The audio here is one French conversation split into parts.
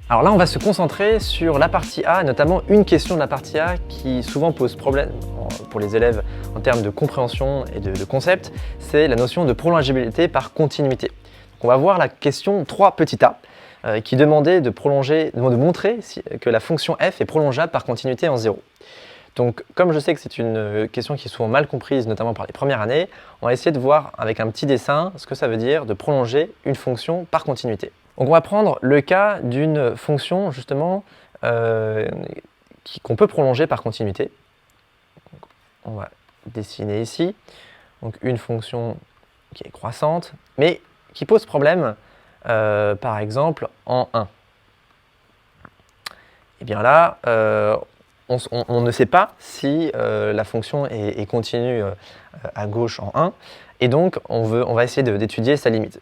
Alors là, on va se concentrer sur la partie A, notamment une question de la partie A qui souvent pose problème pour les élèves en termes de compréhension et de concept, c'est la notion de prolongeabilité par continuité. Donc on va voir la question 3 petit a qui demandait de montrer que la fonction f est prolongeable par continuité en 0. Donc comme je sais que c'est une question qui est souvent mal comprise, notamment par les premières années, on va essayer de voir avec un petit dessin ce que ça veut dire de prolonger une fonction par continuité. Donc on va prendre le cas d'une fonction justement qu'on peut prolonger par continuité. Donc, on va dessiner ici donc une fonction qui est croissante, mais qui pose problème par exemple en 1. Et bien là, on ne sait pas si la fonction est continue à gauche en 1, et donc on va essayer d'étudier sa limite.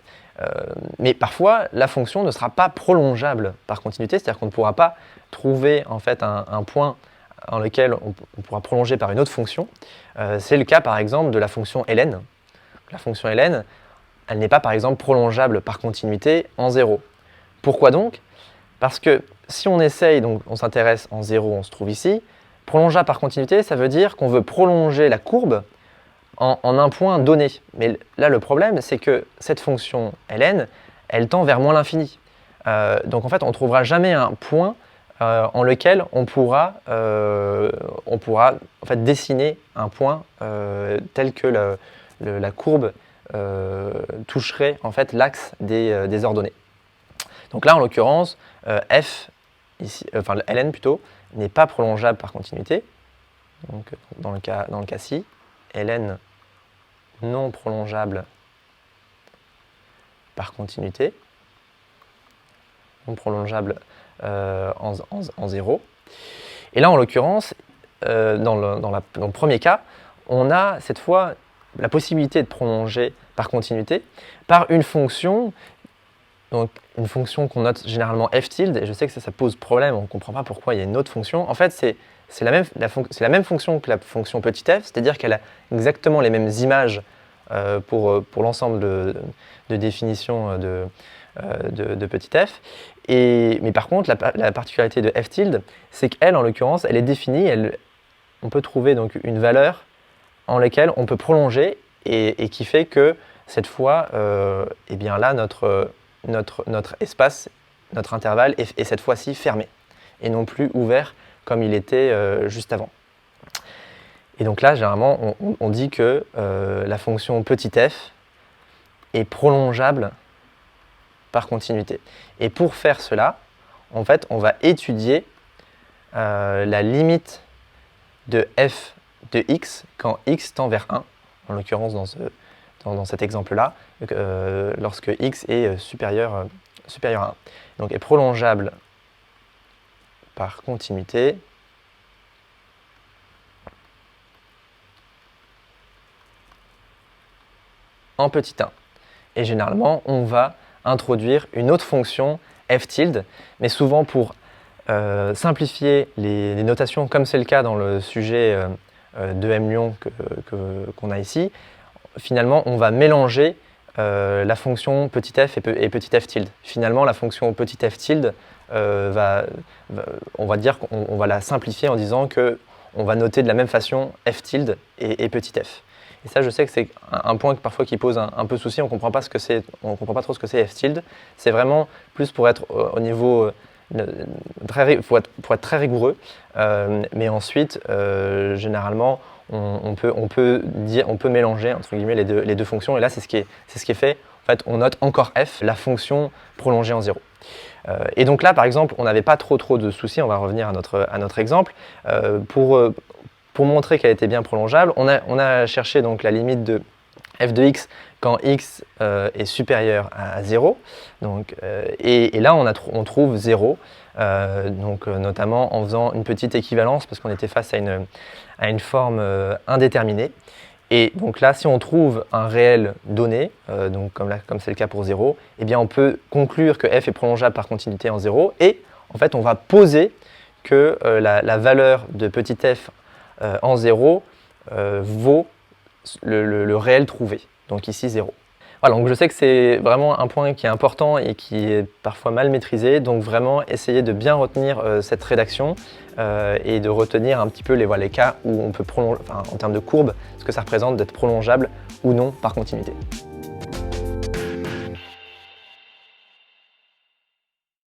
Mais parfois, la fonction ne sera pas prolongeable par continuité, c'est-à-dire qu'on ne pourra pas trouver en fait un point dans lequel on pourra prolonger par une autre fonction. C'est le cas par exemple de la fonction ln. La fonction ln, elle n'est pas par exemple prolongeable par continuité en 0. Pourquoi donc? Parce que si on essaye, donc on s'intéresse en 0, on se trouve ici, prolongeable par continuité, ça veut dire qu'on veut prolonger la courbe en un point donné. Mais là, le problème, c'est que cette fonction ln, elle tend vers moins l'infini. Donc en fait, on ne trouvera jamais un point en lequel on pourra en fait, dessiner un point tel que la courbe toucherait en fait, l'axe des ordonnées. Donc là, en l'occurrence, f, ici, enfin ln plutôt, n'est pas prolongeable par continuité. Donc dans le cas-ci, ln non prolongeable par continuité, non prolongeable en 0. Et là, en l'occurrence, dans le premier cas, on a cette fois la possibilité de prolonger par continuité par une fonction, donc une fonction qu'on note généralement f tilde, et je sais que ça pose problème, on ne comprend pas pourquoi il y a une autre fonction. En fait, c'est la même fonction que la fonction petit f, c'est-à-dire qu'elle a exactement les mêmes images pour l'ensemble de définition de petit f. Mais par contre, la particularité de f tilde, c'est qu'elle, en l'occurrence, elle est définie, on peut trouver donc une valeur en laquelle on peut prolonger et qui fait que cette fois, eh bien là, notre espace, notre intervalle est cette fois-ci fermé et non plus ouvert comme il était juste avant. Et donc là, généralement, on dit que la fonction petit f est prolongeable par continuité. Et pour faire cela, en fait, on va étudier la limite de f de x quand x tend vers 1, en l'occurrence dans cet exemple-là, lorsque x est supérieur à 1. Donc est prolongeable par continuité en petit 1. Et généralement, on va introduire une autre fonction f tilde, mais souvent pour simplifier les notations, comme c'est le cas dans le sujet de M Lyon qu'on a ici, finalement, on va mélanger la fonction petit f et petit f tilde. Finalement, la fonction petit f tilde, on va dire qu'on va la simplifier en disant qu'on va noter de la même façon f tilde et petit f. Et ça, je sais que c'est un point parfois qui pose un peu souci, on ne comprend pas trop ce que c'est f tilde. C'est vraiment plus pour être au niveau, pour être très rigoureux, mais ensuite, généralement, on peut mélanger entre guillemets les deux fonctions, et là c'est ce qui est fait. En fait, on note encore f, la fonction prolongée en 0. Et donc là, par exemple, on n'avait pas trop de soucis. On va revenir à notre exemple. Pour montrer qu'elle était bien prolongeable, on a cherché donc la limite de f de x quand x est supérieur à 0. Donc, et là, on trouve 0, notamment en faisant une petite équivalence, parce qu'on était face à une forme indéterminée. Et donc là, si on trouve un réel donné, donc comme c'est le cas pour 0, eh bien on peut conclure que f est prolongeable par continuité en 0, et en fait on va poser que la valeur de petit f en 0 vaut le réel trouvé, donc ici 0. Voilà, donc je sais que c'est vraiment un point qui est important et qui est parfois mal maîtrisé, donc vraiment essayer de bien retenir cette rédaction et de retenir un petit peu les cas où on peut prolonger, enfin, en termes de courbe, ce que ça représente d'être prolongeable ou non par continuité.